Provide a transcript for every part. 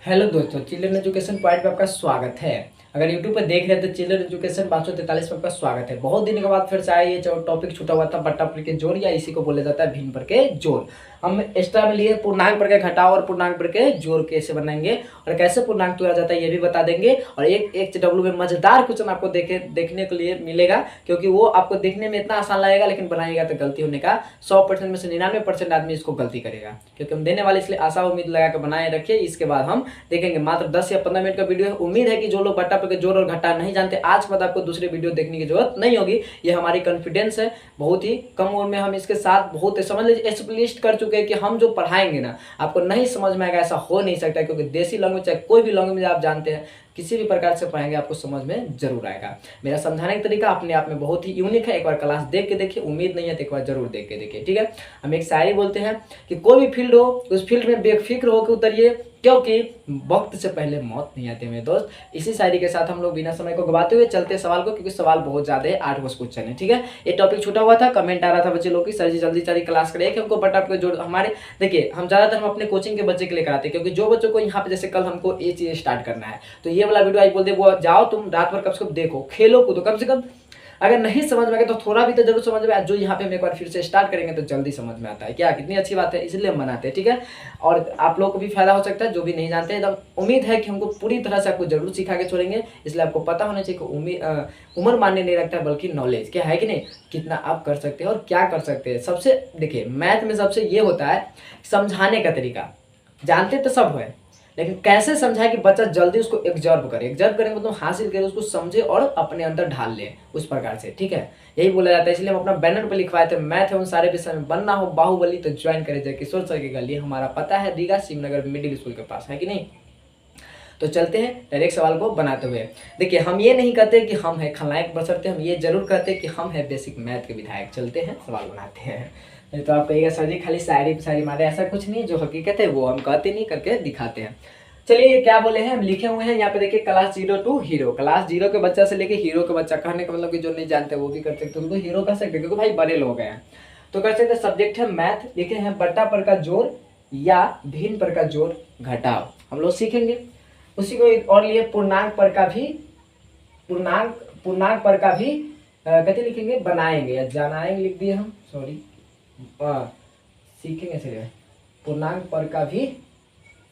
Hello दोस्तों, children education point पे आपका स्वागत है। अगर यूट्यूब पर देख रहे हैं तो चिल्ड्रन एजुकेशन 543 में आपका स्वागत है। बहुत दिन के बाद फिर से आया ये टॉपिक छूटा हुआ था, बट्टा पर के जोड़ या इसी को बोला जाता है भिन्न पर के जोड़। हम एक्स्ट्रा में लिए पूर्णांक पर के घटाव और पूर्णांक पर के जोड़ कैसे बनाएंगे और कैसे पूर्णांक तोड़ा जाता है ये भी बता देंगे। और एक HW में मजेदार क्वेश्चन आपको देखने के लिए मिलेगा, क्योंकि वो आपको देखने में इतना आसान लगेगा लेकिन बनाएगा तो गलती होने का 100% में से 99% आदमी इसको गलती करेगा। क्योंकि हम देने वाले इसलिए आशा उम्मीद लगा कर बनाए रखिए। इसके बाद हम देखेंगे, मात्र 10 या 15 मिनट का वीडियो है। उम्मीद है कि जो लोग बट्टा पर के जोड़ और घटा नहीं जानते, आज के बाद आपको दूसरी वीडियो देखने की जरूरत नहीं होगी। ये हमारी कॉन्फिडेंस है। बहुत ही कम उम्र में हम इसके साथ बहुत समझ लीजिए एस्टेब्लिश कर चुके हैं कि हम जो पढ़ाएंगे ना आपको नहीं समझ में आएगा, ऐसा हो नहीं सकता। क्योंकि देसी लैंग्वेज चाहे कोई भी लैंग्वेज आप जानते हैं, किसी भी प्रकार से पढ़ाएंगे आपको समझ में जरूर आएगा। मेरा समझाने का तरीका अपने आप में बहुत ही यूनिक है। एक बार क्लास देख के देखिए, उम्मीद नहीं है तो एक बार जरूर देख के देखिए, ठीक है। हम एक शायरी बोलते हैं कि कोई भी फील्ड हो उस फील्ड में बेफिक्र होकर उतरिए, क्योंकि वक्त से पहले मौत नहीं आती मेरे दोस्त। इसी शायरी के साथ हम लोग बिना समय को गवाते हुए चलते सवाल को, क्योंकि सवाल बहुत ज्यादा है, 8 क्वेश्चन है, ठीक है। ये टॉपिक छूटा हुआ था, कमेंट आ रहा था बच्चे लोग की, सर जी जल्दी जल्दी क्लास करिए कि हमको बट्टा पर जोड़। हमारे देखिए, हम ज्यादातर हम अपने कोचिंग के बच्चे के लिए कराते हैं, क्योंकि जो बच्चों को यहाँ पे जैसे कल हमको ये चीज स्टार्ट करना है तो ये वाला वीडियो आज बोल दे, वो जाओ तुम रात भर कम से कम देखो, खेलो कूदो, कम से कम अगर नहीं समझ में आए तो थोड़ा भी तो जरूर समझ में आए। जो यहाँ पे हम एक बार फिर से स्टार्ट करेंगे तो जल्दी समझ में आता है। क्या कितनी अच्छी बात है, इसलिए हम बनाते हैं, ठीक है। और आप लोग को भी फायदा हो सकता है जो भी नहीं जानते हैं। तो उम्मीद है कि हमको पूरी तरह से आपको जरूर सिखा के छोड़ेंगे, इसलिए आपको पता होना चाहिए कि उम्र मान्य नहीं रखता है, बल्कि नॉलेज क्या है कि नहीं, कितना आप कर सकते हैं और क्या कर सकते हैं। सबसे देखिए, मैथ में सबसे ये होता है समझाने का तरीका। जानते तो सब है, लेकिन कैसे समझाए कि बच्चा जल्दी उसको एब्जॉर्ब करे। एब्जॉर्ब करेंगे मतलब हासिल करे, उसको समझे और अपने अंदर ढाल ले उस प्रकार से, ठीक है। यही बोला जाता है। इसलिए हम अपना बैनर पर लिखवाए थे, मैथ है उन सारे विषय में बनना हो बाहुबली तो ज्वाइन करे जय किशोर सर की गली। हमारा पता है रीगा शिवनगर मिडिल स्कूल के पास, है कि नहीं। तो चलते हैं डायरेक्ट सवाल को बनाते हुए। देखिए, हम ये नहीं कहते कि हम है खलनायक बसरते, हम ये जरूर कहते हैं कि हम है बेसिक मैथ के विधायक। चलते हैं सवाल बनाते हैं। नहीं तो आप कहिएगा सर जी खाली शायरी मारे, ऐसा कुछ नहीं है। जो हकीकत है वो हम कहते नहीं, करके दिखाते हैं। चलिए, ये क्या बोले हैं, हम लिखे हुए हैं यहाँ पे देखिए, क्लास 0 टू हीरो। क्लास 0 के बच्चा से लेके हीरो के बच्चा, कहने का मतलब कि जो नहीं जानते वो भी कर सकते, उनको हीरो कह सकते, क्योंकि भाई बड़े लोग हैं तो कर सकते। सब्जेक्ट है मैथ, लिखे हैं बट्टा पर का जोड़ या भिन्न पर का जोड़ घटाव, हम लोग सीखेंगे। उसी को और लिए पूर्णांक पर का भी पूर्णांक पर का भी कैसे लिखेंगे, बनाएंगे या जनाएंगे लिख दिए हम, सॉरी, सीखेंगे चलिए पूर्णांक पर का भी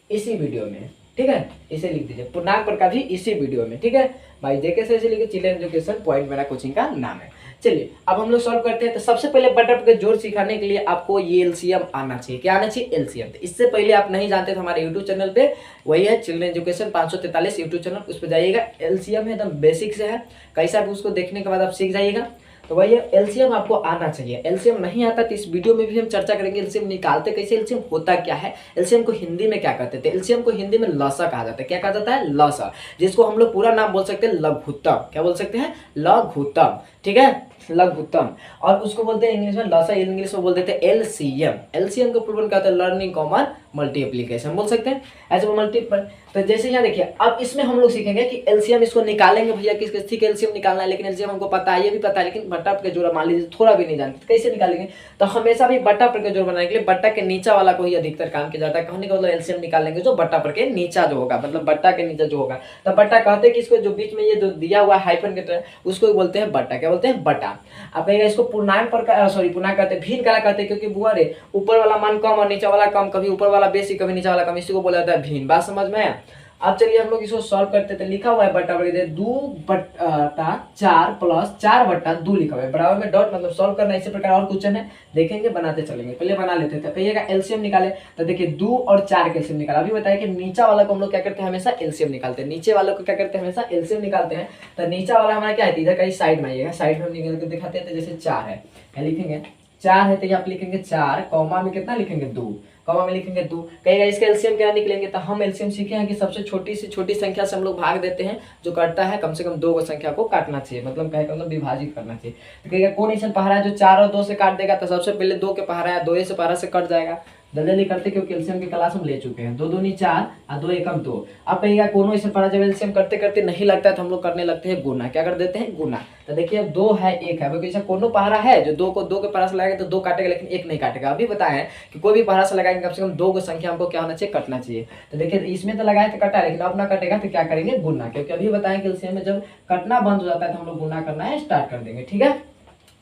इसी वीडियो में, ठीक है। इसे लिख दीजिए पूर्णांक पर का भी इसी वीडियो में, ठीक है भाई। देखे से ऐसे लिखे, चिल्ड्रन एजुकेशन पॉइंट मेरा कोचिंग का नाम है। चलिए अब हम लोग सॉल्व करते हैं। तो सबसे पहले बट्टा पर के जोड़ सिखाने के लिए आपको ये एलसीएम आना चाहिए। क्या आना चाहिए, एलसीएम। तो इससे पहले आप नहीं जानते तो हमारे यूट्यूब चैनल पे वही है चिल्ड्रन एजुकेशन 543 यूट्यूब चैनल, उस पर जाइएगा। एलसीएम है एकदम बेसिक से है, कैसा भी उसको देखने के बाद आप सीख जाइएगा। तो वही एलसीएम आपको आना चाहिए। एलसीएम नहीं आता तो इस वीडियो में भी हम चर्चा करेंगे एलसीएम निकालते कैसे, एलसीएम होता क्या है, एलसीएम को हिंदी में क्या कहते थे। एलसीएम को हिंदी में लसा कहा जाता है। क्या कहा जाता है, लसा, जिसको हम लोग पूरा नाम बोल सकते हैं लघुत्तम। क्या बोल सकते हैं, लघुत्तम, ठीक है, लघुत्तम। और उसको बोलते हैं इंग्लिश में लसा, इंग्लिश में बोल देते हैं एलसीएम। एलसीएम का पूर्ण क्या होता है, लर्निंग कॉमन मल्टीप्लिकेशन बोल सकते हैं, ऐसे मल्टीपल। तो जैसे यहाँ देखिए, अब इसमें हम लोग सीखेंगे कि एलसीएम इसको निकालेंगे भैया, किसके ठीक एलसीएम निकालना है, लेकिन एलसीएम हमको पता है, ये भी पता है, लेकिन बट्टा पर के जोड़ मान लीजिए थोड़ा भी नहीं जानते तो कैसे निकालेंगे। तो हमेशा भी बट्टा पर के जोड़ बनाने के लिए बट्टा के नीचा वाला को ही अधिकतर काम किया जाता है। कहने का मतलब एलसीएम निकालेंगे जो बट्टा पर के नीचा जो होगा, मतलब बट्टा के नीचा जो होगा। तो बट्टा कहते हैं कि इसको जो बीच में ये जो दिया हुआ हाइफन के तरह उसको बोलते हैं बट्टा। क्या बोलते हैं, बट्टा। आप कहेंगे इसको पूर्णांक पर का, सॉरी पूर्णांक कहते हैं, भिन्न करा कहते हैं, क्योंकि बुआ रे ऊपर वाला मान कम और नीचे वाला कम, कभी ऊपर वाला बेसी कभी नीचे वाला कम, इसी को बोला जाता है भिन्न। बात समझ में आया। अब चलिए हम लोग इसको सॉल्व करते थे। लिखा हुआ है बट्टा पर 2/4 प्लस 4/2 लिखा हुआ है, बराबर में डॉट, मतलब सॉल्व करना। इसी प्रकार और क्वेश्चन है, देखेंगे बनाते चलेंगे। पहले बना लेते थे। कहिएगा एलसीएम निकाले, तो देखिए 2 और 4 का एलसीएम निकाला। अभी बताया कि नीचा वाला को हम लोग क्या करते हैं, हमेशा एलसीएम निकालते हैं। नीचे वालों को क्या करते हैं, हमेशा एलसीएम निकालते हैं। तो नीचा वाला हमारा क्या है, इधर कहीं साइड में आइएगा, साइड में हम निकल के दिखाते हैं। तो जैसे 4 है, क्या लिखेंगे, 4 है तो यहाँ पे लिखेंगे 4, कॉमा में कितना लिखेंगे 2, कॉमा में लिखेंगे 2। कहेगा इसका एलसीएम क्या निकलेंगे, तो हम एलसीएम सीखे हैं कि सबसे छोटी से छोटी संख्या से हम लोग भाग देते हैं, जो काटता है कम से कम 2 संख्या को काटना चाहिए, मतलब कहेगा मतलब विभाजित करना चाहिए। तो कहेगा कौन ऐसा पहाड़ा है जो 4 और 2 से काट देगा, तो सबसे पहले 2 के पहाड़ा है, 2 से पहाड़ा से कट जाएगा, जल्दी जल्दी करते क्योंकि एलसीएम की क्लास हम ले चुके हैं। 2 दूनी 4 और 2 एकम 2। अब कहिएगा कोनो ऐसे पढ़ा जब एलसीएम करते करते नहीं लगता है तो हम लोग करने लगते हैं गुना। क्या कर देते हैं? गुना। तो देखिए 2 है 1 है, क्योंकि कोनो पहाड़ा है जो 2 को 2 के पहाड़ा से लगाएंगे तो 2 काटेगा लेकिन 1 नहीं काटेगा। अभी बताएं कि कोई भी पहाड़ा से लगाएंगे कम से कम 2 को संख्या हमको क्या होना चाहिए? कटना चाहिए। तो देखिए इसमें तो लगाए तो कटा, लेकिन अब ना कटेगा तो क्या करेंगे? गुना। क्योंकि अभी बताएं कि एलसीएम में जब कटना बंद हो जाता है तो हम लोग गुना करना है स्टार्ट कर देंगे। ठीक है,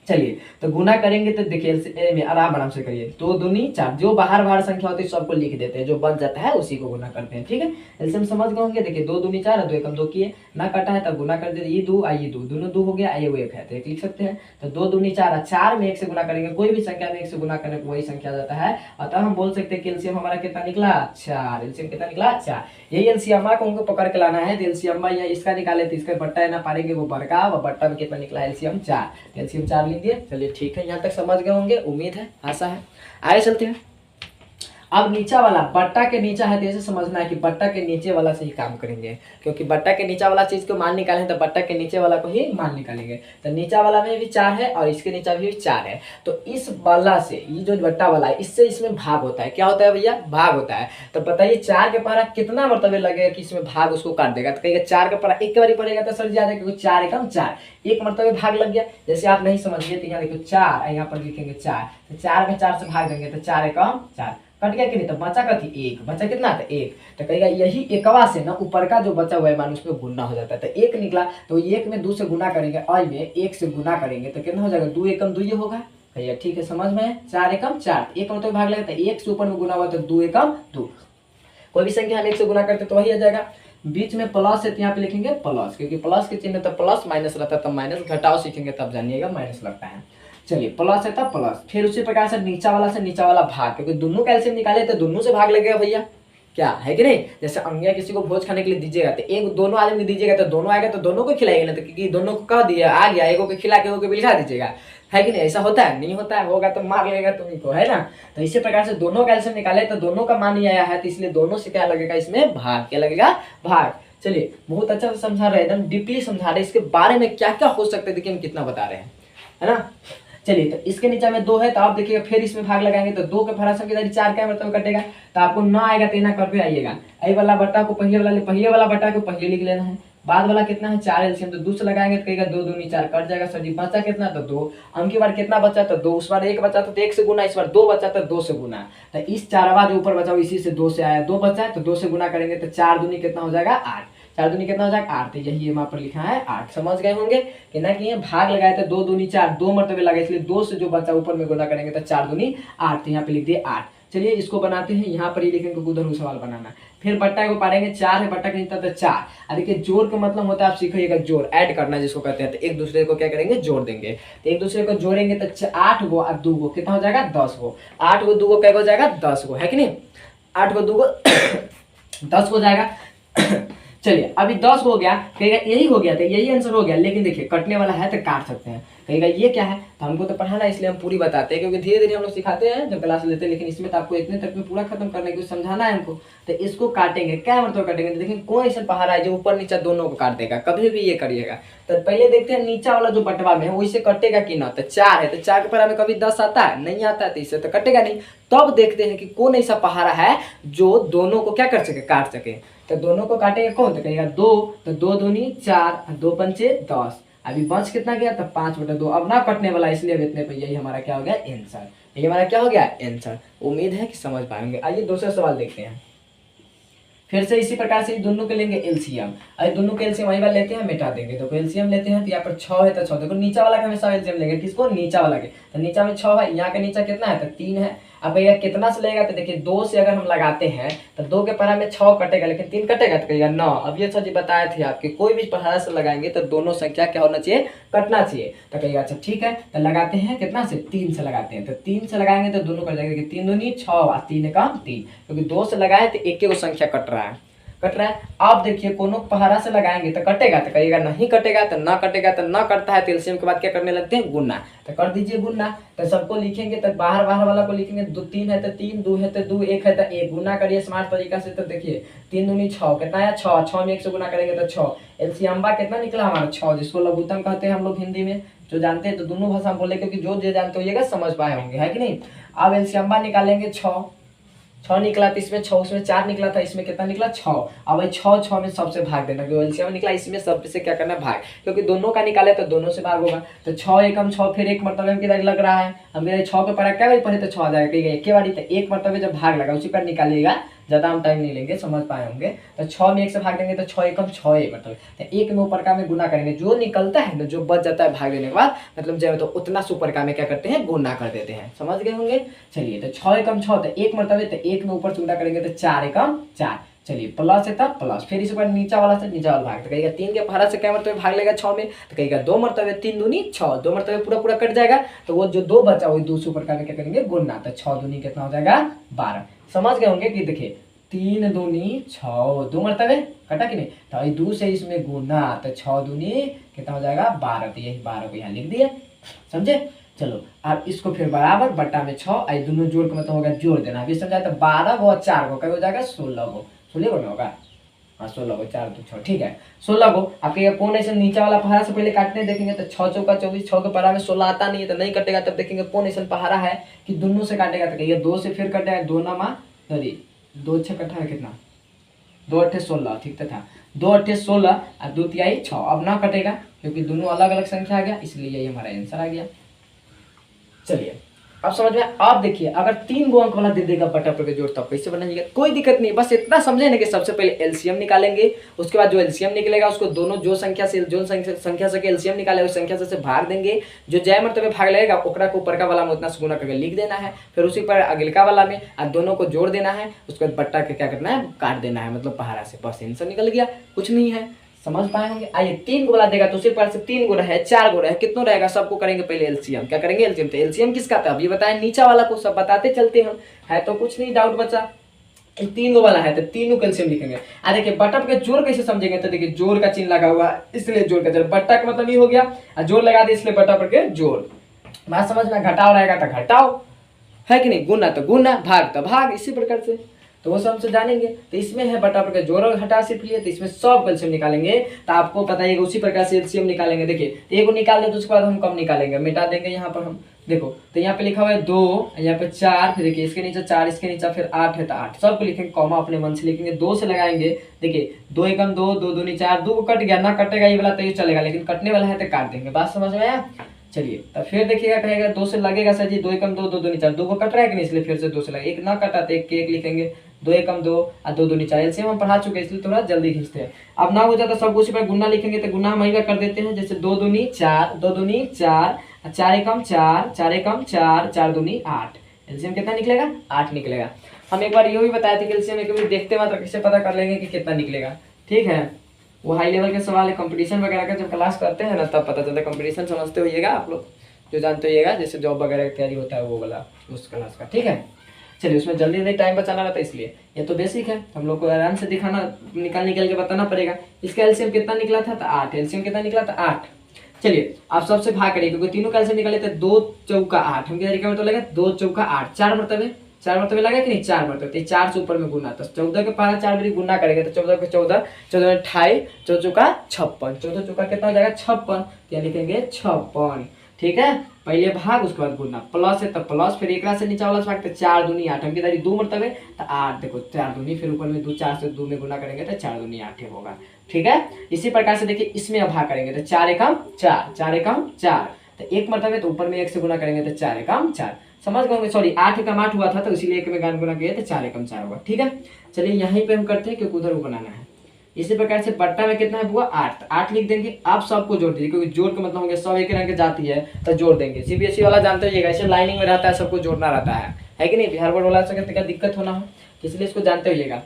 चलिए तो गुना करेंगे तो देखिए में आराम आराम से करिए। 2 दूनी 4, जो बाहर बाहर संख्या होती है सबको लिख देते हैं, जो बन जाता है उसी को गुना करते हैं। ठीक है, एलसीएम समझ गए होंगे। देखिए 2 दूनी 4 और 2 एकम 2 किए, ना कटा है तब गुना कर दे। ये 2 ये 2 दोनों 2 हो गया, ये 1 है तो 1 लिख सकते हैं। तो 2 दूनी 4, 4 में 1 से गुना करेंगे, कोई भी संख्या में 1 से गुना करने को वही संख्या आ जाता है। अतः हम बोल सकते हैं कि एलसीएम हमारा कितना निकला? 4। एलसीएम कितना निकला? 4। यही एलसीएम को हमको पकड़ के लाना है। एलसीएम या इसका निकाले तो इसका बट्टा ना पारेंगे वो बड़का, वो बट्टा में कितना निकला? एलसीएम 4। एलसीएम 4 लिख दिए। चलिए ठीक है, यहाँ तक समझ गए होंगे, उम्मीद है, आशा है। आगे चलते हैं। अब नीचा वाला बट्टा के नीचा है तो ऐसे समझना है कि बट्टा के नीचे वाला से ही काम करेंगे, क्योंकि बट्टा के नीचा वाला चीज को मान निकालें तो बट्टा के नीचे वाला को ही मान निकालेंगे। तो नीचा वाला में भी 4 है और इसके नीचा भी 4 है। तो इस वाला से ये जो बट्टा वाला है इससे इसमें भाग होता है। क्या होता है भैया? भाग होता है। तो बताइए 4 के पहरा कितना मरतबे लगेगा कि इसमें भाग उसको काट देगा? तो कहेगा 4 का पहरा एक बार पड़ेगा तो सर ज्यादा, क्योंकि 4 एकम 4, एक मरतबे भाग लग गया। जैसे आप नहीं समझिए तो यहाँ देखो 4, यहाँ पर लिखेंगे 4, तो 4 में 4 से भाग देंगे तो 4 एकम 4, कट गया कि नहीं? तो बचा कथी? 1। बचा कितना था? 1। तो कहेगा यही एकवा से ना ऊपर का जो बचा हुआ है मान उसमें गुना हो जाता है। तो 1 निकला तो 1 में 2 से गुना करेंगे, और में 1 से गुना करेंगे तो कितना हो जाएगा? 2 एकम 2 ये होगा भैया। ठीक है, समझ में? 4 एकम 4, 1 में तो भाग लगता है, 1 से ऊपर में गुना हुआ तो 2 एकम 2। कोई भी संख्या हम 1 से गुना करते तो वही आ जाएगा। बीच में प्लस है तो यहाँ पे लिखेंगे प्लस, क्योंकि प्लस के चिन्ह तो प्लस, माइनस रहता है तब माइनस, घटाओ सीखेंगे तब जानिएगा माइनस लगता है। चलिए प्लस है तब प्लस। फिर उसी प्रकार से नीचा वाला से नीचा वाला भाग, क्योंकि दोनों कैल्शियम निकाले तो दोनों से भाग लगेगा भैया। क्या है कि नहीं? जैसे अंगिया किसी को भोज खाने के लिए दीजिएगा तो एक दोनों आदमी को दीजिएगा तो दोनों आएगा तो दोनों को खिलाएगा ना, तो क्योंकि दोनों को कह दिया आ गया, एगो को खिला के एगो को बिलखा दीजिएगा, है कि नहीं? ऐसा होता है? नहीं होता है। होगा तो मार लेगा तुम्ही को, है ना? तो इसी प्रकार से दोनों कैल्शियम निकाले तो दोनों का मान ही आया है, तो इसलिए दोनों से क्या लगेगा? इसमें भाग। क्या लगेगा? भाग। चलिए बहुत अच्छा से समझा रहे, एकदम डीपली समझा रहे, इसके बारे में क्या क्या हो सकता है देखिए हम कितना बता रहे हैं, है ना? चलिए तो इसके नीचे में 2 है तो आप देखिएगा फिर इसमें भाग लगाएंगे तो 2 के फरासम की 4 क्या मतलब कटेगा, तो आपको ना आएगा तो ना करके आइएगा। आई वाला बट्टा को पहले वाला बट्टा को पहले लिख लेना है। बाद वाला कितना है? 4 एलसीएम, तो 2 से लगाएंगे तो कहेगा 2 दूनी 4 कट जाएगा सर जी। बचा कितना? तो 2। हम की बार कितना बचा? तो 2। उस बार 1 बचा तो 1 से गुना, इस बार 2 बचा तो 2 से गुना। तो इस 4वां जो ऊपर बचा इसी से 2 से आया, 2 बचा है तो 2 से गुना करेंगे तो 4 दूनी कितना हो जाएगा? 8। 4 दूनी कितना हो जाएगा? 8। तो यही वहां पर लिखा है 8। समझ गए होंगे कि ना कि भाग लगाए तो 2 दूनी 4, 2 मरतबे लगाए, इसलिए 2 से जो बचा ऊपर में गुना करेंगे तो 4 दूनी 8। तो यहाँ पे लिख दिए 8। चलिए इसको बनाते हैं, यहाँ पर ही लिखेंगे उधर सवाल बनाना। फिर बट्टा को पारेंगे 4 है, बट्टा का नीचा तो 4। देखिए जोड़ का मतलब होता है, आप सीखिएगा जोड़, ऐड करना जिसको कहते हैं। तो एक दूसरे को क्या करेंगे? जोड़ देंगे। तो एक दूसरे को जोड़ेंगे तो 8 गो और 2 गो कितना हो जाएगा? 10 गो। 8 गो 2 गो क्या हो जाएगा? 10 गो, है कि नहीं? 8 गो 2 गो 10 हो जाएगा। चलिए अभी 10 हो गया, कहेगा यही हो गया, तो यही आंसर हो गया। लेकिन देखिए कटने वाला है तो काट सकते हैं। कहेगा ये क्या है? तो हमको तो पढ़ाना है इसलिए हम पूरी बताते हैं, क्योंकि धीरे धीरे हम लोग सिखाते हैं जब क्लास लेते हैं, लेकिन इसमें तो आपको इतने तक में पूरा खत्म करने की समझाना है हमको। तो इसको काटेंगे, क्या मतलब काटेंगे? तो देखिए कोई ऐसा पहाड़ा है जो ऊपर नीचा दोनों को काट देगा, कभी भी ये करिएगा। तो पहले देखते हैं नीचा वाला जो बटवा में है वैसे कटेगा कि ना। तो 4 है तो 4 के पहाड़ा में कभी 10 आता है? नहीं आता है, तो इससे तो कटेगा नहीं। तब देखते हैं कि कौन ऐसा पहाड़ा है जो दोनों को क्या कर सके? काट सके। तो दोनों को काटेगा कौन? तो कहेगा 2, तो 2 दूनी 4, 2 पंचे 10। अभी बच कितना गया? तो 5/2। अब ना कटने वाला, इसलिए अब इतने पे यही हमारा क्या हो गया? आंसर। यही हमारा क्या हो गया? आंसर। उम्मीद है कि समझ पाएंगे। आइए दूसरा सवाल देखते हैं। फिर से इसी प्रकार से दोनों के लेंगे एलसीएम। अरे दोनों के एलसीएम वही बार लेते हैं, मिटा देंगे। तो एलसीएम लेते हैं तो यहाँ पर 6 है तो 6, देखो नीचा वाला का हमेशा एलसीएम लेंगे। किसको? नीचा वाला के। तो नीचा में 6 है, यहाँ का नीचा कितना है? तो 3 है। अब भैया कितना से लगेगा? तो देखिए 2 से अगर हम लगाते हैं तो 2 के पहाड़ा में 6 कटेगा, लेकिन 3 कटेगा तो कहेगा 9। अब ये सर जी बताए थे आपके, कोई भी पहाड़ा से लगाएंगे तो दोनों संख्या क्या होना चाहिए? कटना चाहिए। तो कहेगा अच्छा ठीक है, तो लगाते हैं कितना से? 3 से लगाते हैं। तो 3 से लगाएंगे तो दोनों कट जाएंगे, 3 दूनी 6 और 3 का 3, क्योंकि 2 से लगाए तो एक को संख्या कट रहा है। आप देखिए कोनो पहाड़ा से लगाएंगे तो कटेगा, तो कहिएगा नहीं कटेगा, तो ना कटेगा, तो ना करता है तो एलसीएम के बाद क्या करने लगते हैं? गुना। तो कर दीजिए गुना। तो सबको लिखेंगे तो बाहर वाला को लिखेंगे, 3 है तो 3, 2 है तो 2, 1 है तो 1। गुना करिए स्मार्ट तरीका से। तो देखिए 3 दूनी 6 कितना है? 6। 6 में 1 से गुना करेंगे तो 6। एलसीएम कितना निकला हमारा? 6, जिसको लघुत्तम कहते हैं हम लोग हिंदी में। जो जानते हैं तो दोनों भाषा बोले, क्योंकि जो जानते होइएगा समझ पाए होंगे, है कि नहीं? अब एलसीएम निकालेंगे 6। 6 निकला तो इसमें 6, उसमें 4 निकला था, इसमें कितना निकला 6। अब भाई 6 6 में सबसे भाग देना, क्योंकि एलसीएम निकला इसमें सब से क्या करना भाग, क्योंकि दोनों का निकाले तो दोनों से भाग होगा। तो 6 एकम 6, फिर एक मरतबे हम किधर लग रहा है, हम 6 पे पड़ा क्या भाई पढ़े तो 6 आ जाएगा, ठीक है एक बारी। तो एक मरतबे जब भाग लगा उसी पर निकालिएगा, ज्यादा हम टाइम नहीं लेंगे, समझ पाए होंगे। तो 6 में 1 से भाग देंगे तो 6 एकम 6 एक मतलब, तो 1 में ऊपर का में गुना करेंगे, जो निकलता है ना जो बच जाता है भाग देने के बाद, मतलब जो तो उतना सुपर का में क्या करते हैं गुना कर देते हैं, समझ गए होंगे। चलिए तो 6 एकम 6, तो एक मरतबे तो 1 में ऊपर से गुना करेंगे तो 4 एकम 4। चलिए प्लस है तब प्लस, फिर इस पर नीचा वाला से नीचा वाला भाग, तो कहेगा 3 के पहला से क्या मरतबे भाग लेगा 6 में, तो कहेगा 2 मरतबे 3 दूनी 6, 2 मरतबे पूरा पूरा कट जाएगा, तो वो जो 2 बचा वही 2 सुपर का में क्या करेंगे गुना, तो 6 दूनी कितना हो जाएगा 12। समझ गए होंगे कि देखिए 3 दूनी 6, 2 मरतबे कटा कि नहीं, तो 2 से इसमें गुना, तो 6 दूनी कितना हो जाएगा 12, तो यही 12 को यहाँ लिख दिए, समझे। चलो अब इसको फिर बराबर बट्टा में 6, आई दोनों जोड़ के मतलब होगा जोड़ देना, अभी समझाए तो 12 को और 4 को क्या हो जाएगा 16 को, 16 को होगा, हाँ 16 को 4 तो 6, ठीक है 16 को। आपके कौन ऐसे नीचे वाला पहाड़ा से पहले काटने देखेंगे तो 6 चौका 24, 6 के पहाड़ा में 16 आता नहीं है तो नहीं कटेगा, तब देखेंगे कौन ऐसा पहाड़ा है कि दोनों से काटेगा, तो कहिए 2 से फिर कटेगा, 2 नमा सॉरी 2 6 कटा है कितना 2 8 16, ठीक था 2 8 16 और 2 तिहाई 6, अब ना कटेगा क्योंकि दोनों अलग अलग संख्या आ गया, इसलिए ये हमारा आंसर आ गया। चलिए अब समझ में, आप देखिए अगर 3 गो अंक वाला दे देगा बटा पर के जोड़ तब कैसे बनाइएगा, कोई दिक्कत नहीं, बस इतना समझे ना कि सबसे पहले एलसीएम निकालेंगे, उसके बाद जो एलसीएम निकलेगा उसको दोनों जो संख्या से एलसीएम निकाले उस संख्या से भाग देंगे, जो जय मरतबे भाग लगेगा ओकरा को ऊपर का वाला में उतना से गुना करके लिख देना है, फिर उसी पर अगलका वाला में और दोनों को जोड़ देना है, उसके बाद बट्टा के क्या करना है काट देना है, मतलब पहाड़ा से, बस आंसर निकल गया, कुछ नहीं है, समझ पाए होंगे। आइए 3 को वाला देगा तो उसी पर से 3 गुना है 4 गुना है, कितना रहेगा सबको करेंगे पहले एलसीएम, क्या करेंगे एलसीएम, तो एलसीएम किसका था अभी बताएं, नीचा वाला को सब बताते चलते हम, है तो कुछ नहीं डाउट बचा, 3 वाला है तो तीनों कैल्शियम लिखेंगे। आ देखिए बट्टा के जोड़ कैसे समझेंगे, तो देखिए जोड़ का चिन्ह लगा हुआ इसलिए जोड़ का जोड़, बट्टा का मतलब ये हो गया और जोड़ लगा दे इसलिए बट्टा पर के जोड़, बात समझ में, घटाओ रहेगा तो घटाओ है कि नहीं, गुना तो गुना, भाग तो भाग, इसी प्रकार से तो वो सब हमसे जानेंगे। तो इसमें है बटा पर जोड़ और घटा सिर्फ लिए, तो इसमें सब कैल्शियम निकालेंगे, तो आपको बताइएगा उसी प्रकार से एलसीएम निकालेंगे। देखिए एक को निकाल दे तो उसके बाद हम कम निकालेंगे, मिटा देंगे यहाँ पर हम, देखो तो यहाँ पे लिखा हुआ है 2, यहाँ पे 4, फिर देखिए इसके नीचे 4, इसके नीचे फिर 8 है तो 8, सबको लिखेंगे कॉमा अपने मन से लिखेंगे, 2 से लगाएंगे, देखिए 2 एकम 2, 2 दूनी 4, 2 को कट गया ना कटेगा ये वाला तो ये चलेगा, लेकिन कटने वाला है तो काट देंगे, बात समझ में आया। चलिए तब फिर देखिएगा कहेगा 2 से लगेगा सर जी, 2 एकम 2, 2 दूनी 4, 2 को कट रहा है कि नहीं, इसलिए फिर से 2 से लगे, एक ना कटा तो एक के एक लिखेंगे, 2 एकम 2 और 2 दूनी 4, एलसीएम हम पढ़ा चुके हैं इसलिए थोड़ा जल्दी खींचते हैं। अब ना हो जाता सब उसी पर गुना लिखेंगे, तो गुना हम कर देते हैं, जैसे 2 दूनी 4, 2 दूनी 4, 4 एकम 4, 4 एकम 4, 4 दूनी 8, एलसीएम कितना निकलेगा 8 निकलेगा। हम एक बार ये भी बताए थे कि एलसीएम एक बार देखते मात्र कैसे पता कर लेंगे कि कितना निकलेगा, ठीक है, वो हाई लेवल के सवाल है, कंपटीशन वगैरह का जब क्लास करते हैं ना तब पता चलता है, कंपटीशन समझते होइएगा आप लोग जो जानते होइएगा, जैसे जॉब वगैरह की तैयारी होता है वो वाला उस क्लास का, ठीक है। चलिए उसमें जल्दी जल्दी टाइम बचाना रहता है, इसलिए ये तो बेसिक है, हम लोग को आराम से दिखाना निकाल के बताना पड़ेगा। इसका एलसीएम कितना निकला था तो 8, एलसीएम कितना निकला था 8। चलिए आप सबसे भाग करिए क्योंकि तीनों कैल्शियम निकाले थे, 2 चौका 8, हम क्या तरीका में तो लगा 2 चौका 8, 4 मरतबे लगा कि नहीं 4 मरतबे, 4 से ऊपर में गुना, तो 14 के पारा 4 बारी गुना करेंगे तो 14 के 14, 14 में 28, 14 चौका 56, 14 चौका कितना हो जाएगा 56, क्या लिखेंगे 56, ठीक है, पहले भाग उसके बाद गुना, प्लस है तो प्लस, फिर एक से नीचे वाला से भाग तो 4 दूनी 8, हम किधर 2 मरतबे तो 8, देखो 4 दूनी फिर ऊपर में 2, 4 से 2 में गुना करेंगे तो 4 दूनी 8 होगा, ठीक है। इसी प्रकार से देखिए इसमें अब भाग करेंगे तो 4 एकम 4, 4 एकम 4, तो 1 मरतबे तो ऊपर में 1 से गुना करेंगे तो 4 एकम 4, समझ गए, सॉरी 8 एकम 8 हुआ था तो इसीलिए 1 में गुना किया तो 4 एकम 4 हुआ, ठीक है। चलिए यहीं पे हम करते हैं क्योंकि उधर बनाना है। इसी प्रकार से बट्टा में कितना है हुआ 8, 8 लिख देंगे, आप सबको जोड़ दीजिए क्योंकि जोड़ का मतलब होंगे सब एक रंग के जाती है तो जोड़ देंगे, सीबीएसई वाला जानते होइएगा ऐसे लाइनिंग में रहता है, सबको जोड़ना रहता है कि नहीं, बिहार बोर्ड वाला से क्या दिक्कत होना हो, इसलिए इसको जानते होइएगा।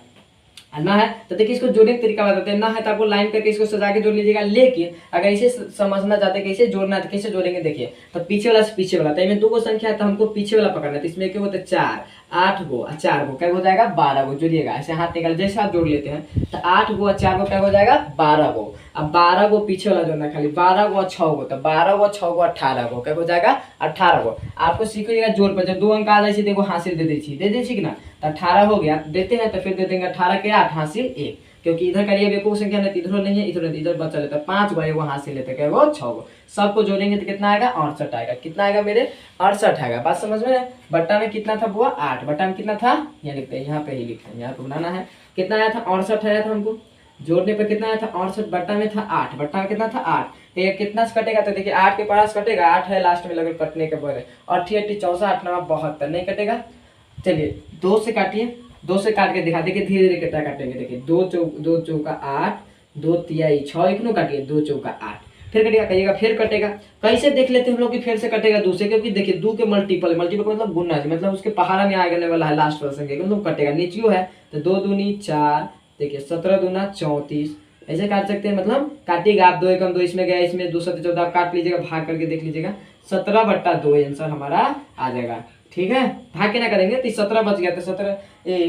ना है तो देखिए इसको जोड़ने का तरीका बताते हैं, ना है तो आपको लाइन करके इसको सजा के जोड़ लीजिएगा, लेकिन अगर इसे समझना चाहते हैं कैसे जोड़ना है तो कैसे जोड़ेंगे, देखिए तो पीछे वाला से पीछे वाला, तो इसमें 2 को संख्या है तो हमको पीछे वाला पकड़ना है, तो इसमें क्या होता है 4, 8 गो 4 गो क्या हो जाएगा 12 गो, जोड़िएगा ऐसे हाथ निकाल जैसे आप जोड़ लेते हैं तो 8 गो 4 गो क्या हो जाएगा 12 गो, अब 12 गो पीछे वाला जोड़ना खाली, 12 गो 6 गो, तो 12 गो 6 गो 18 गो क्या हो जाएगा 18 गो। आपको सीखिएगा जोड़ पर जब 2 अंक आ जाए हासिल दे दीजिए कि ना, तो 18 हो गया देते हैं तो फिर दे देंगे 18 के 8 हासिल 1, क्योंकि इधर का ये बेवकूफ संख्या नहीं, इधर नहीं है, इधर बचा लेता है 5 गो, वो हाथ से लेते क्या वो 6 गो, सबको जोड़ेंगे तो कितना आएगा 68 आएगा। कितना आएगा मेरे 68 आएगा। बात समझ में? बट्टा में कितना था बुआ 8, बट्टा में कितना था यहाँ लिखते हैं, यहाँ पे ही लिखते हैं, यहाँ पे बनाना है। कितना आया था 68 आया था हमको, जोड़ने पर कितना आया था 68, बट्टा में था 8, बट्टा में कितना था 8, तो ये कितना से कटेगा, तो देखिए 8 के पास कटेगा, 8 है लास्ट में लगे कटने के बाद, 8 8 14 8 9 72 नहीं कटेगा। चलिए 2 से काटिए, 2 से काट के दिखा, देखिए धीरे धीरे कितना काटेंगे, देखिए 2 चौका 8, 2 तिहाई 6, एक नो काटिए, 2 चौका 8, फिर कटेगा, कहिएगा फिर कटेगा। कैसे देख लेते हैं हम लोग कि फिर से कटेगा 2 से, क्योंकि देखिए 2 के मल्टीपल मतलब गुना, मतलब उसके पहाड़ा में आने वाला है लास्ट वाला संख्या, मतलब कटेगा नीचियो है, तो 2 दूनी 4, देखिए 17 दूना 34, ऐसे काट सकते हैं, मतलब काटिएगा आप, 2 एकम 2 इसमें गया, इसमें 2 7 14 काट लीजिएगा, भाग करके देख लीजिएगा, 17/2 आंसर हमारा आ जाएगा। ठीक है, भाग के ना करेंगे तो 17 बच गया, तो 17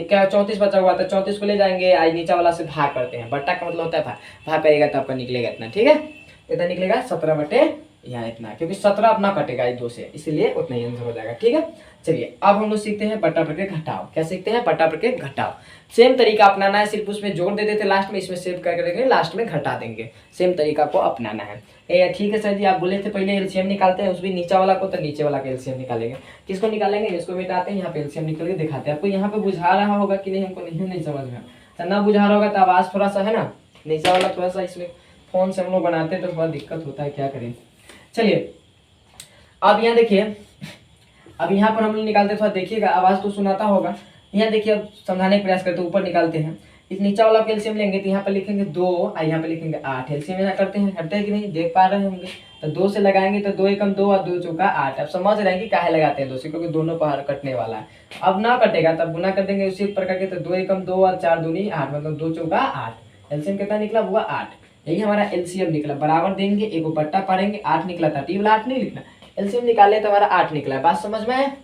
क्या 34 बचा हुआ था, 34 को ले जाएंगे, आज नीचा वाला से भाग करते हैं, बट्टा का मतलब होता है भाग, भाग करेगा तो आपका निकलेगा इतना। ठीक है, इतना निकलेगा 17 यहाँ इतना, क्योंकि 17 अपना कटेगा 2 से, इसलिए उतना ही आंसर हो जाएगा। ठीक है, चलिए अब हम लोग सीखते हैं बट्टा प्रत्यय घटाओ। क्या सीखते हैं? बट्टा प्रत्यय घटाओ। सेम तरीका अपनाना है, सिर्फ उसमें जोड़ देते थे लास्ट में, इसमें सेव करके रखेंगे, लास्ट में घटा देंगे, सेम तरीका को अपनाना है। ठीक है सर जी, आप बोले थे पहले एलसीएम निकालते हैं, उस भी नीचा वाला को, तो नीचे वाला का एलसीएम निकालेंगे। किसको निकालेंगे? इसको मिटाते हैं, यहाँ पे एलसीएम निकल के दिखाते हैं आपको। यहाँ पे बुझा रहा होगा कि नहीं हमको, नहीं समझ में, तो ना बुझा रहा होगा तो आवाज थोड़ा सा है ना नीचा वाला, थोड़ा सा इसमें फोन से हम लोग बनाते हैं तो थोड़ा दिक्कत होता है, क्या करें। चलिए अब यहाँ देखिए, अब यहाँ पर हम लोग निकालते थोड़ा देखिएगा, आवाज तो सुनाता होगा। यहाँ देखिए अब समझाने का प्रयास करते हैं, ऊपर निकालते हैं, इस नीचा वाला एलसीएम लेंगे तो यहाँ पर लिखेंगे 2 और यहाँ पे लिखेंगे 8, एलसीएम यहाँ करते हैं, करते हैं कि नहीं देख पा रहे होंगे, तो 2 से लगाएंगे तो 2 एकम 2 और 2 चौका 8। अब समझ रहे हैं कि काहे लगाते हैं 2 से, क्योंकि दोनों पहाड़ कटने वाला है। अब ना कटेगा तब गुना कर देंगे उसी प्रकार के, तो 2 एकम 2 और 4 दूनी 8, मतलब 2 चौका 8, एलसीएम कितना निकला हुआ 8, यही हमारा एलसीएम निकला। बराबर देंगे, एक बट्टा पढ़ेंगे, 8 निकला था, टी वाला 8 नहीं लिखना, एलसीएम निकाले तो हमारा 8 निकला है। बात समझ में है?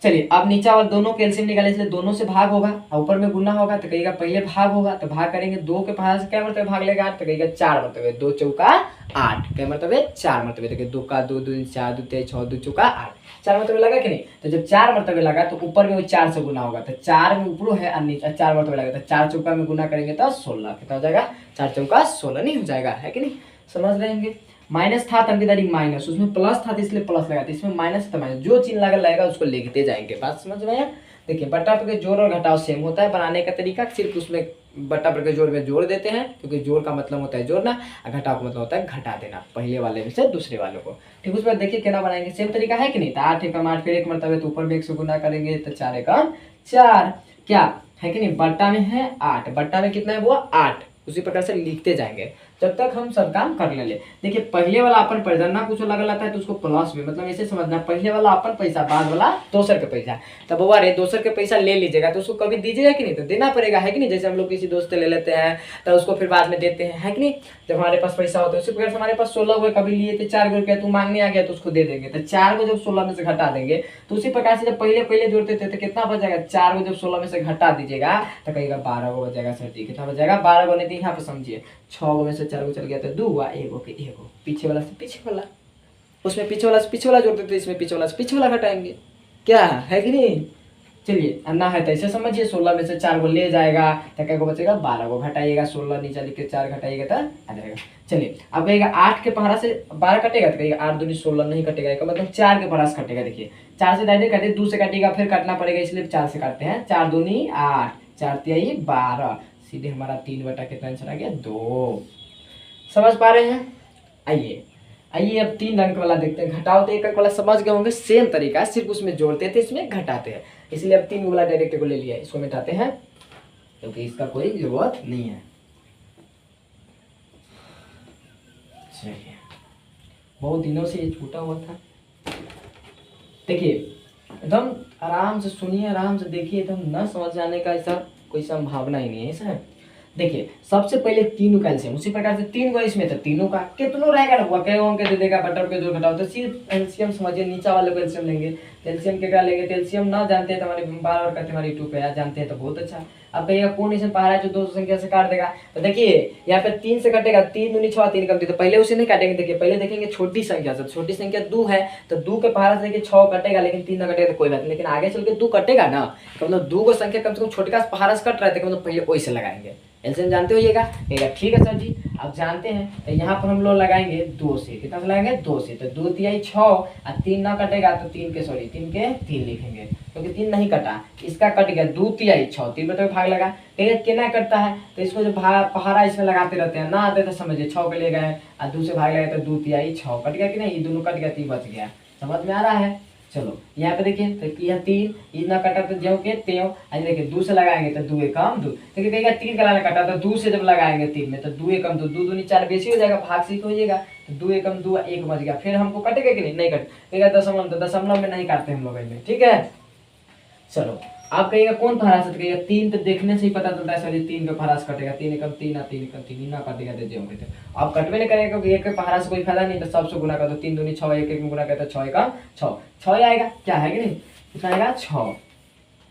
चलिए अब नीचा और दोनों के एलसीएम निकाले, इसलिए दोनों से भाग होगा, ऊपर में गुना होगा, तो कहिएगा पहले भाग होगा, तो भाग करेंगे 2 के पहाड़ से क्या मरतबे भाग लेगा 8, तो कहिएगा 4 मरतबे, 2 चौका 8, क्या मरतबे 4 मरतबे, देखिए 2 का 2 2 4 2 3 6 2 चौका 8, 4 मरतबे लगा कि नहीं। तो जब 4 मरतबे लगा तो ऊपर में वो 4 से गुना होगा, तो 4 में ऊपर है और नीचे 4 मरतबे लगा, तो 4 चौका में गुना करेंगे तो 16, कितना हो जाएगा 4 चौका 16 नहीं हो जाएगा, है कि नहीं, समझ रहे होंगे। माइनस था तंगीदारी माइनस, उसमें प्लस था तो इसलिए प्लस लगाते, इसमें माइनस था माइनस, जो चिन्ह लगा लगेगा उसको लिखते जाएंगे। बात समझ में आया? देखिए बट्टा प्रत्यय जोड़ और घटाव सेम होता है, बनाने का तरीका सिर्फ उसमें बट्टा प्रत्यय जोड़ में जोड़ देते हैं, क्योंकि जोड़ का मतलब होता है जोड़ना और घटाव का मतलब होता है घटा देना, पहले वाले में से दूसरे वाले को। ठीक, उसमें देखिए क्या बनाएंगे, सेम तरीका है कि नहीं। तो 8 एकम 8, फिर एक मरतबे तो ऊपर में 1 से गुना करेंगे, तो 4 एकम 4, क्या है कि नहीं, बट्टा में है 8, बट्टा में कितना है वो 8, उसी प्रकार से लिखते जाएंगे जब तक हम सब काम कर ले। देखिए पहले वाला अपन पैसा ना कुछ अलग आता है तो उसको प्लस में, मतलब ऐसे समझना, पहले वाला अपन पैसा, बाद वाला दोसर के पैसा, तब वो अरे दोसर के पैसा ले लीजिएगा तो उसको कभी दीजिएगा कि नहीं, तो देना पड़ेगा, है कि नहीं। जैसे हम लोग किसी दोस्त से ले लेते हैं तो उसको फिर बाद में देते हैं, है कि नहीं, जब हमारे पास पैसा होता है। उसी प्रकार से हमारे पास 16 हुए, कभी लिए थे 4 रुपया, तू मांगने आ गया तो उसको दे देंगे, तो 4 को जब 16 में से घटा देंगे, तो उसी प्रकार से जब पहले जोड़ते थे तो कितना बच जाएगा, 4 को जब 16 में से घटा दीजिएगा तो कहेगा 12 को बच जाएगा। सर जी कितना बच जाएगा 12 को, नहीं तो यहाँ पे समझिए 6 में से 4 को चल गया तो 2 हुआ, 1 के 1, पीछे वाला से पीछे वाला, उसमें पीछे वाला से पीछे वाला जोड़ते थे, इसमें पीछे वाला से पीछे वाला घटाएंगे, क्या है कि नहीं। चलिए अन्ना है तो ऐसे समझिए, 16 में से 4 को ले जाएगा तो क्या को बचेगा 12 को, घटाइएगा 16 नीचे लिख के 4 घटाइएगा तो आ जाएगा। चलिए अब कहेगा 8 के पहाड़ा से 12 कटेगा, तो कहेगा 8 दूनी 16 नहीं कटेगा, इसका मतलब 4 के पहाड़ा से कटेगा। देखिए 4 से डायरेक्ट कटे, 2 से कटेगा फिर काटना पड़ेगा, इसलिए 4 से काटते हैं, 4 दूनी 8, 4 तिहाई 12, सीधे हमारा 3 बटा कितना आंसर आ गया 2। समझ पा रहे हैं? आइए अब 3 अंक वाला देखते हैं। घटाओ तो 1 अंक वाला समझ गए होंगे, सेम तरीका है, सिर्फ उसमें जोड़ते थे इसमें घटाते हैं, इसलिए अब 3 वाला डायरेक्ट को ले लिया, इसको मिटाते हैं क्योंकि इसका कोई जरूरत नहीं है। चलिए बहुत दिनों से ये छूटा हुआ था। देखिए एकदम आराम से सुनिए, आराम से देखिए, एकदम न समझ जाने का ऐसा कोई संभावना ही नहीं है, ऐसा है। देखिए सबसे पहले तीनों का एलसीएम, उसी प्रकार से 3 गो इसमें तो तीनों का कितनों रहेगा ना, कई अंक दे देगा, बटर के जो घटाओ, तो सिर्फ एलसीएम समझिए, नीचा वाले को एलसीएम लेंगे, एलसीएम के क्या लेंगे, तो एलसीएम ना जानते हैं तो हमारे बार बार करते हमारे यूट्यूब पे यार जानते हैं तो बहुत अच्छा। अब कहिएगा कौन ऐसे पहाड़ है जो 2 संख्या से काट देगा, तो देखिए यहाँ पे 3 से कटेगा, 3 दूनी 6, 3 कम 3, तो पहले उसे नहीं काटेंगे। देखिए पहले देखेंगे छोटी संख्या से, छोटी संख्या 2 है तो 2 के पहाड़ से देखिए 6 कटेगा, लेकिन 3 ना कटेगा तो कोई बात नहीं, लेकिन आगे चल के 2 कटेगा ना, तो मतलब 2 को संख्या कम से कम छोटे का पहाड़ से कट रहा है, तो मतलब पहले वही से लगाएंगे, एलसीएम जानते होइएगा। कहेगा ठीक है सर जी, अब जानते हैं। तो यहाँ पर हम लोग लगाएंगे 2 से, कितना से लगाएंगे 2 से, तो 2 तिहाई 6 और 3 ना कटेगा तो 3 के 3 लिखेंगे क्योंकि 3 नहीं कटा, इसका कट गया 2 तिहाई 6, 3 में तो भाग लगा। कहेगा केना करता है, तो इसको जो पहाड़ा इसमें लगाते रहते हैं ना, आते तो समझिए 6 के ले गए और 2 से भाग लगा तो 2 तिहाई 6 कट गया कि नहीं, ये दोनों कट गया, 3 बच गया। समझ में आ रहा है। चलो यहाँ पे देखिए, तो यह 3 इतना कटा तो ज्यों के त्यों, आज देखिए 2 से लगाएंगे तो 2 एकम 2, देखिए कहेगा 3 का कटा तो 2 से जब लगाएंगे 3 में तो 2 एकम 2, 2 दूनी 4 बेसी हो जाएगा, भाग सीख हो जाएगा, तो 2 एकम 2 1 बच गया। फिर हमको कटेगा कि नहीं, नहीं कट, कहेगा दशमलव, तो दशमलव में नहीं काटते हम लोग में, ठीक है। चलो आप कहिएगा कौन फरास, तो कहिएगा 3, तो देखने से ही पता चलता है सर 3 पे फरास कटेगा, 3 एकम 3 और 3 एकम 3 ना काटेगा तो जेओगे तो आप कटवे नहीं करेगा क्योंकि एक पे पहाड़ा से कोई फायदा नहीं, तो सबसे गुना कर दो, 3 दूनी 6, 1 में गुना करते 6 एकम 6, 6 आएगा, क्या है कि नहीं, कितना आएगा 6।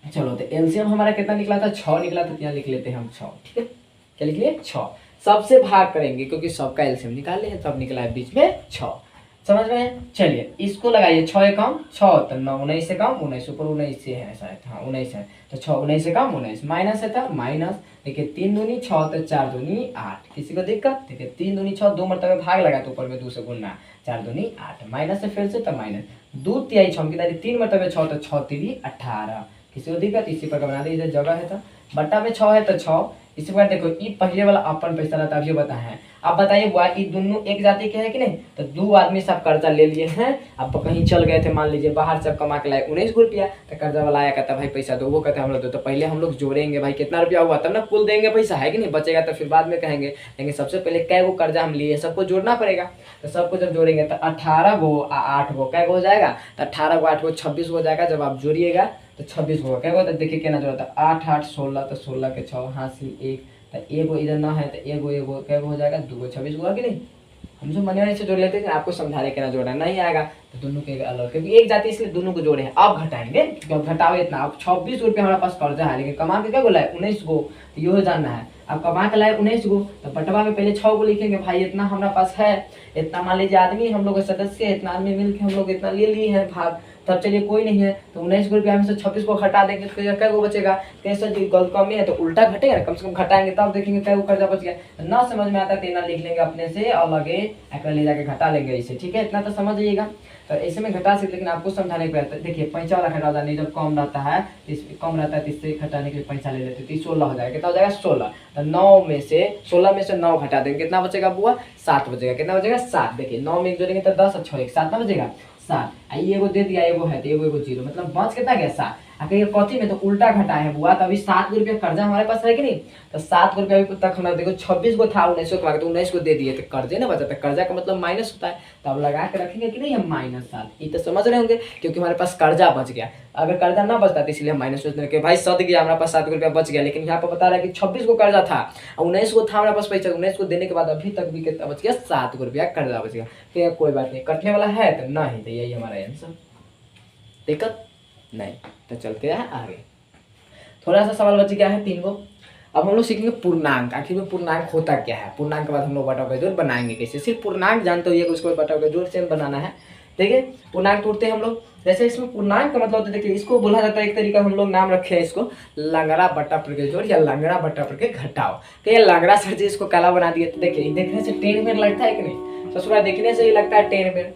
चलो तो एलसीएम हमारा कितना निकला था, 6 निकला था, यहाँ लिख लेते हैं हम 6, ठीक है। क्या लिख लिए 6, सबसे भाग करेंगे क्योंकि सबका एलसीएम निकाल ले, तब निकला है बीच में 6। समझ रहे हैं। चलिए इसको लगाइए, 6 एकम 6 तो 9, 19 से कम 19, ऊपर 19 से है शायद, हाँ 19 है, तो 6 19 से कम 19, माइनस है था माइनस, देखिए 3 दूनी 6 तो 4 दूनी 8, किसी को दिक्कत, देखिए 3 दूनी 6, 2 मरतबे भाग लगा तो ऊपर में 2 से गुना, 4 दूनी 8, माइनस से फिर से तो माइनस, 2 तिहाई 6 की तारीख 3 मरतबे 6 तो 6 3 18, किसी को दिक्कत, इसी पर बना दीजिए, जगह है तो बट्टा में 6 है तो 6, इसी प्रकार देखो ये पहले वाला अपन पैसा रहता है, बता है। अब बताइए बुआ ये दोनों एक जाति के है कि नहीं, तो 2 आदमी सब कर्जा ले लिए हैं, अब कहीं चल गए थे, मान लीजिए बाहर से कमा के लाए 19 रुपया, तो कर्जा वाला आया कहता भाई पैसा दो, वो कहता हम लोग दो, तो पहले हम लोग जोड़ेंगे भाई कितना रुपया हुआ तब ना कुल देंगे पैसा, है कि नहीं, बचेगा तो फिर बाद में कहेंगे, लेकिन सबसे पहले कै गो कर्जा हम लिए सबको जोड़ना पड़ेगा, तो सबको जब जोड़ेंगे तो 18 गो 8 गो कै गो हो जाएगा, तो 18 गो 8 गो 26 हो जाएगा, जब आप जोड़िएगा तो 26 होगा, क्या होगा, तो देखिए क्या जोड़ा था 8 8 16, तो 16 के 6 हासिल 1, तो एगो इधर ना है तो एगो क्या हो जाएगा 2 26 हुआ कि नहीं, हम जो मने वाले से जोड़ लेते हैं, आपको समझा रहे क्या जोड़ना नहीं आएगा तो दोनों के अलग, क्योंकि एक जाति इसलिए दोनों को जोड़े हैं। अब घटाएंगे, क्योंकि घटाओ इतना, अब 26 रुपये हमारे पास कर्जा है, लेकिन कमा के क्या बोला है 19 गो, तो ये जानना है, अब कमा के लाए 19 गो, तो बटवा में पहले 6 गो लिखेंगे, भाई इतना हमारे पास है, इतना मान लीजिए आदमी हम लोग सदस्य है, इतना आदमी मिलकर हम लोग इतना ले लिए हैं भाग, तब चलिए कोई नहीं है, तो 19 रुपया में से 26 को हटा देंगे तो क्या गो बचेगा, कैसे जी गलत कमी है तो उल्टा घटेगा, कम से कम घटाएंगे तब देखेंगे क्या कर्जा बच गया, ना समझ में आता तेना लिख लेंगे अपने से और लगे एक ले जाके घटा लेंगे इसे, ठीक है, इतना तो समझ जाइएगा। तो ऐसे में घटा सकते, लेकिन आपको समझाने के लिए देखिए पैंचा वाला घटा नहीं, जब कम रहता है कम रहता है तो इससे घटाने के लिए पैंचा ले लेते तो 16 हो जाएगा, कितना हो जाएगा 16, तो 9 में से 16 में से 9 घटा देंगे, कितना बचेगा बुआ 7 बचेगा, कितना बचेगा 7, देखिए 9 में 1 जोड़ेंगे तो 10 और 6 1 7 ना बचेगा 7, एगो दे दिया, एगो है तो एगो 0, मतलब बच कितना गया 7, कहिए कथी में तो उल्टा घटा है बुआ, तो अभी 7 रुपया कर्जा हमारे पास है कि नहीं, तो 7 रुपया अभी तक हमारे देखो 26 को था 19 को, तो 19 को दे दिए तो कर्जे ना बचा, तो कर्जा का मतलब माइनस होता है, तो अब लगा के रखेंगे कि नहीं हम -7, ये तो समझ रहे होंगे क्योंकि हमारे पास कर्जा बच गया, अगर कर्जा ना बचता तो इसलिए हम माइनस सोचते कि भाई सद गया हमारे पास 7 रुपया बच गया, लेकिन यहाँ पर बता रहा है कि 26 को कर्जा था 19 को था हमारे पास पैसा, 19 को देने के बाद अभी तक भी कितना बच गया 7 रुपया कर्जा बच गया, तो कोई बात नहीं, कटने वाला है तो नहीं, तो यही हमारा आंसर, दिक्कत नहीं, तो चलते हैं आगे। थोड़ा सा सवाल बच गया है 3 गो। अब हम लोग सीखेंगे पूर्णांक, आखिर में पूर्णांक होता क्या है, पूर्णांक के बाद हम लोग बटा का जोड़ बनाएंगे कैसे, सिर्फ पूर्णांक जानते हो ये उसको बटा का जोड़ से बनाना है, देखिए पूर्णांक तोड़ते हैं हम लोग, जैसे इसमें पूर्णांक का मतलब होता है, देखिए इसको बोला जाता है एक तरीका, हम लोग नाम रखे हैं इसको लंगड़ा बट्टा पर के जोड़ या लंगड़ा बट्टा पर के घटाओ, तो ये लंगड़ा सर जी इसको काला बना दिए, तो देखिए देखने से 10 में लगता है कि नहीं, ससुरा देखने से ही लगता है 10 में,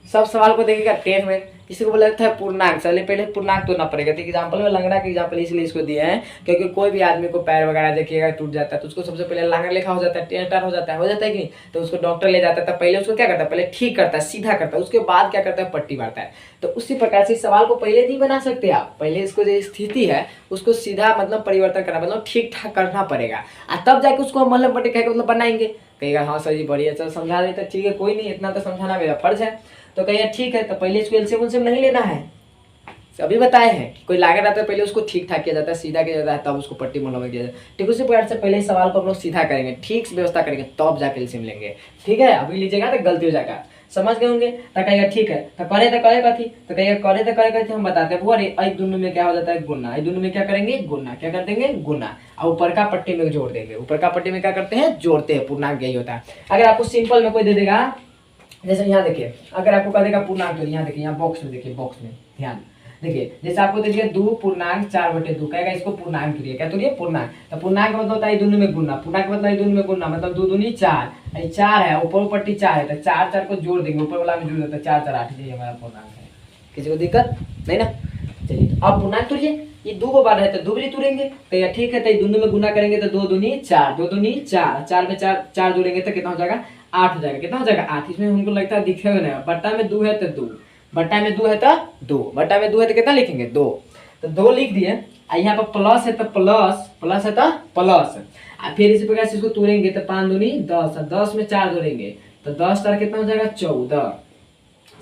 सब सवाल को देखिएगा 10 में, इसी को बोला जाता है पूर्णांक, चलिए पहले पूर्णांक तोड़ना पड़ेगा, तो एग्जाम्पल में लंगड़ा के एग्जाम्पल इसलिए इसको दिए हैं क्योंकि कोई भी आदमी को पैर वगैरह देखिएगा टूट जाता है तो उसको सबसे पहले लंगड़ा लिखा हो जाता है, टेंटर हो जाता है कि नहीं, तो उसको डॉक्टर ले जाता है, तो पहले उसको क्या करता है, पहले ठीक करता है, सीधा करता है, उसके बाद क्या करता है, पट्टी मारता है, तो उसी प्रकार से सवाल को पहले नहीं बना सकते आप, पहले इसको जो स्थिति है उसको सीधा मतलब परिवर्तन करना, मतलब ठीक ठाक करना पड़ेगा, और तब जाके उसको मतलब पट्टी कह के मतलब बनाएंगे, कहेगा हाँ सर जी बढ़िया, चलो समझा रहे, तो ठीक है कोई नहीं, इतना तो समझाना मेरा फर्ज है, तो कहिए ठीक है, तो पहले इसको एलसीएम उलसीएम नहीं लेना है, अभी बताए हैं कि कोई लागत आता है पहले उसको ठीक ठाक किया जाता है, सीधा किया जाता है, तब उसको पट्टी मुहल्ला किया जाता है, ठीक उसी प्रकार से पहले सवाल को हम लोग सीधा करेंगे, ठीक से व्यवस्था करेंगे, तब जाके एलसीएम लेंगे, ठीक है, अभी लीजिएगा तो गलती हो जाएगा, समझ गए होंगे, तो कहेगा ठीक है, तो करे कथी, तो कहेगा करे कथी हम बताते हैं, अरे आई दोनों में क्या हो जाता है गुना, आई दोनों में क्या करेंगे गुना, क्या कर देंगे गुना, और ऊपर का पट्टी में जोड़ देंगे, ऊपर का पट्टी में क्या करते हैं जोड़ते हैं, पूर्णांक यही होता है। अगर आपको सिंपल में कोई दे देगा, जैसे यहाँ देखिए अगर आपको कह देगा पूर्णांक, तो यहाँ देखिए यहाँ बॉक्स में देखिए, बॉक्स में ध्यान, देखिए जैसे आपको दे दिया 2.4/2 कहेगा इसको पूर्णांक तुरिए, क्या तुरिए पूर्णांक। तो पूर्णांक का मतलब होता है दोनों में गुना, पूर्णांक का मतलब दोनों में गुना, मतलब 2 दूनी 4, 4 है ऊपर पट्टी 4 है तो 4 4 को जोड़ देंगे, ऊपर वाला में जोड़ देते 4 4 8, ये हमारा पूर्णांक है। किसी को दिक्कत नहीं ना। चलिए तो अब पूर्णांक तुरिए, ये 2 को बार है तो 2 भी तुरेंगे तो ये ठीक है, तो दोनों में गुना करेंगे तो 2 दूनी 4, 2 दूनी 4, 4 में 4 जोड़ेंगे तो कितना हो जाएगा 8 हो जाएगा। कितना हो जाएगा 8। इसमें हमको लगता है दिखेगा नहीं, बट्टा में 2 है तो 2, बट्टा में 2 है तो 2, बट्टा में 2 है तो कितना लिखेंगे 2, तो 2 लिख दिए। यहाँ पर प्लस है तो प्लस, प्लस है तो प्लस, फिर इसी प्रकार से इसको तोड़ेंगे तो 5 दूनी 10, 10 में 4 जोड़ेंगे तो 10 4 कितना हो जाएगा 14।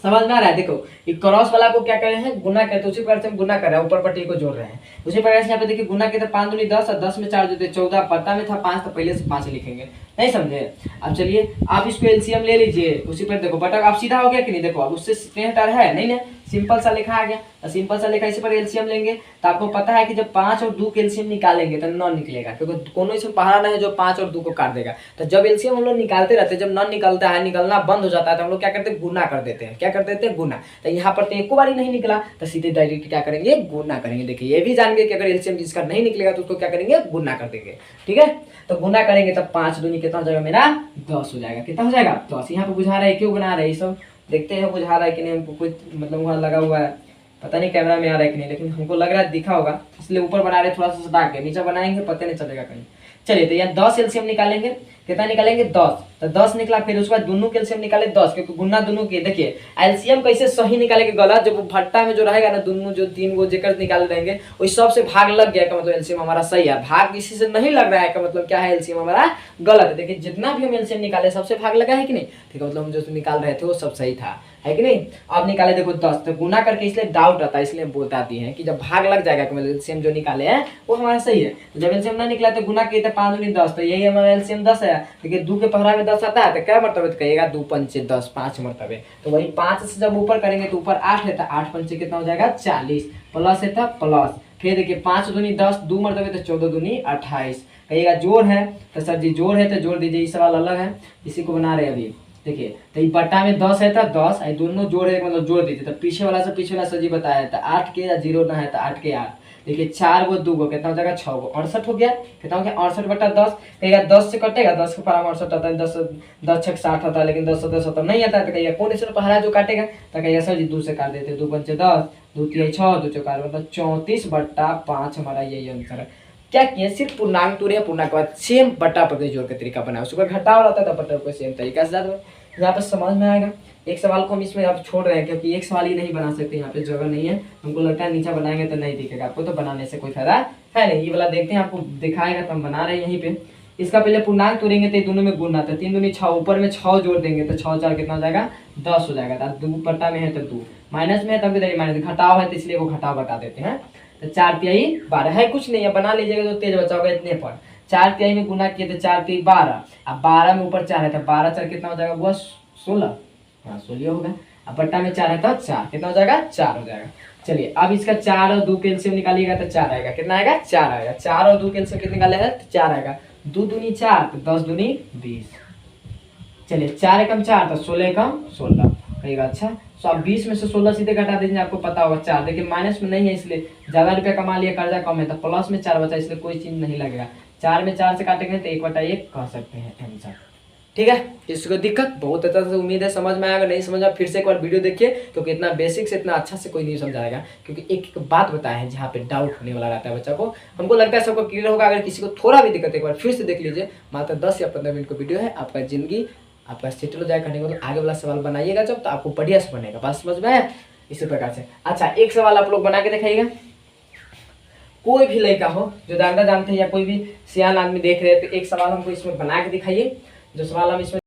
समझ में आ रहा है। देखो ये क्रॉस वाला को क्या कर रहे हैं गुना करते, उसी प्रकार से हम गुना कर रहे हैं, ऊपर पट्टी को जोड़ रहे हैं। उसी प्रकार से यहाँ पे देखिए गुना के तो 5 दूनी 10 और 10 में 4 जोड़ते 14, पता में था 5 तो पहले से 5 लिखेंगे, नहीं समझे। अब चलिए आप इसको एलसीएम ले लीजिए, उसी पर देखो बटा अब सीधा हो गया कि नहीं, देखो अब उससे स्नेह है नहीं ना, सिंपल सा लिखा आ गया, तो सिंपल सा लिखा इसी पर एलसीएम लेंगे तो आपको पता है कि जब 5 और 2 के एलसीएम निकालेंगे तो नॉन निकलेगा, क्योंकि कोनो इसमें पहाड़ा नहीं है जो 5 और 2 को काट देगा। तो जब एलसीएम हम लोग निकालते रहते हैं, जब नॉन निकलता है, निकलना बंद हो जाता है तो हम लोग क्या करते हैं गुना कर देते हैं। क्या कर देते हैं गुना। तो यहाँ पर तो एक बार ही नहीं निकला तो सीधे डायरेक्ट क्या करेंगे गुना करेंगे। देखिए ये भी जान गए कि अगर एलसीएम जिसका नहीं निकलेगा तो उसको क्या करेंगे गुना कर देंगे, ठीक है। तो गुना करेंगे तब 5 दूनी कितना हो जाएगा मेरा 10 हो जाएगा। कितना हो जाएगा 10। यहाँ पे बुझा रहा है क्यों बना रहे हैं सब, देखते हैं बुझा रहा है कि नहीं, हमको कुछ मतलब वहाँ लगा हुआ है, पता नहीं कैमरा में आ रहा है कि नहीं, लेकिन हमको लग रहा है दिखा होगा, इसलिए ऊपर बना रहे थोड़ा सा सटा के, नीचे बनाएंगे पता नहीं चलेगा कहीं। चलिए तो यहाँ 10 एलसीएम निकालेंगे, कितना निकालेंगे 10, तो 10 निकला, फिर उसके बाद दोनों के एलसीएम निकाले 10, क्योंकि गुना दोनों के। देखिए एलसीएम कैसे सही निकालेंगे गलत, जब वो भट्टा में जो रहेगा ना दोनों जो 3 गो जेकर निकाल देंगे वही सबसे भाग लग गया का मतलब एलसीएम हमारा सही है, भाग किसी से नहीं लग रहा है का मतलब क्या है एलसीएम हमारा गलत है। देखिए जितना भी हम एलसीएम निकाले सबसे भाग लगा है कि नहीं, ठीक है, मतलब हम जो निकाल रहे थे वो सब सही था, है कि नहीं। अब निकाले देखो 10, तो गुना करके इसलिए डाउट आता है, इसलिए बताती हैं कि जब भाग लग जाएगा मतलब एलसीएम जो निकाले हैं वो हमारा सही है। तो जब एलसीएम ना निकला तो गुना किए थे 5 दूनी 10, तो यही हमारा एलसीएम 10 है। देखिए 2 के पहरा में 10 आता है तो क्या मरतबे तो कहिएगा 2 पंचे 10, 5 मरतबे। तो वही 5 से जब ऊपर करेंगे तो ऊपर 8 है तो 8 पंचे कितना हो जाएगा 40, प्लस है था प्लस, फिर देखिए 5 दूनी 10, 2 मरतबे तो 14 दूनी 28। कहिएगा जोड़ है तो सर जी जोड़ है तो जोड़ दीजिए, ये सवाल अलग है, इसी को बना रहे अभी। देखिए तो ये बट्टा में 10 है तो 10, दोनों जोड़ है मतलब जोड़ दीजिए, तो पीछे वाला से पीछे वाला सर जी बताया था 8 के या 0 ना है तो 8 के 8। देखिए 4 गो 2 गो कितना हो जाएगा 6 गो, 68 हो गया। कितना हो गया 68 बटा 10। कहिएगा 10 से कटेगा, 10 के पहाड़ा में 68 आता है, 10 10 छक 60 आता है, लेकिन 10 से 70 नहीं आता है, तो कहिएगा कौन इसमें पहाड़ा जो काटेगा, तो कहिएगा सर जी 2 से काट देते, 2 पंचे 10, 2 3 6, 2 4 मतलब 34 बटा 5 हमारा यही आंसर है। क्या किए सिर्फ पूर्णांक तोड़े, पूर्णांक के बाद सेम बटा पर जोड़ के तरीका बनाया, उसके बाद घटाव रहता था बटा को सेम तरीका से जाते यहाँ पर समझ में आएगा। एक सवाल को हम इसमें आप छोड़ रहे हैं क्योंकि एक सवाल ही नहीं बना सकते, यहाँ पे जगह नहीं है, हमको लगता है नीचे बनाएंगे तो नहीं दिखेगा आपको, तो बनाने से कोई फायदा है नहीं। ये वाला देखते हैं आपको दिखाएगा तो हम बना रहे हैं यहीं पे। इसका पहले पूर्णांक तोड़ेंगे तो दोनों में गुना, तो 3 दूनी 6, ऊपर में 6 जोड़ देंगे तो 6 4 कितना हो जाएगा 10 हो जाएगा। 2 बट्टा में है तो 2, माइनस में है तब भी माइनस, घटाव है तो इसलिए वो घटाव बता देते हैं। तो 4 तिहाई 12 है, कुछ नहीं है, बना लीजिएगा तो तेज बचा होगा इतने पर। 4 तिहाई में गुना किए तो 4 तिहाई 12, अब 12 में ऊपर 4 है तो 12 4 कितना हो जाएगा वो 16, हाँ 16 होगा। अब बट्टा में 4 है तो 4 कितना हो जाएगा 4 हो जाएगा। चलिए अब इसका 4 और 2 के एलसीएम निकालिएगा तो 4 आएगा, कितना आएगा 4 आएगा। 4 और 2 के एलसीएम कितना निकालेगा तो 4 आएगा, 2 दूनी 4 तो 10 दूनी 20। चलिए 4 एकम 4 तो 16 एकम 16 कहिएगा। अच्छा तो आप 20 में से 16 सीधे घटा दीजिए, आपको पता होगा 4, देखिए माइनस में नहीं है इसलिए ज़्यादा रुपया कमा लिया, कर्जा कम है, तो प्लस में 4 बचा इसलिए कोई चीज़ नहीं लगेगा। 4 में 4 से काटेंगे तो 1/1 कह सकते हैं आंसर, ठीक है। इसको दिक्कत बहुत अच्छा से उम्मीद है समझ में आएगा, नहीं समझा फिर से एक बार वीडियो देखिए, क्योंकि इतना बेसिक से इतना अच्छा से कोई नहीं समझाएगा, क्योंकि एक एक बात बताया है जहाँ पे डाउट होने वाला रहता है बच्चा को। हमको लगता है सबको क्लियर होगा। अगर किसी को थोड़ा भी दिक्कत है एक बार फिर से देख लीजिए, मात्र 10 या 15 मिनट का वीडियो है, आपका जिंदगी आपका सेटल हो जाए करने को। तो आगे वाला सवाल बनाइएगा जब तो आपको बढ़िया से बनेगा, बात समझ में है इसी प्रकार से। अच्छा एक सवाल आप लोग बना के दिखाइएगा, कोई भी लड़का हो जो जानते हैं या कोई भी सियान आदमी देख रहे हैं तो एक सवाल हमको इसमें बना के दिखाइए। जो सवाल हम इसमें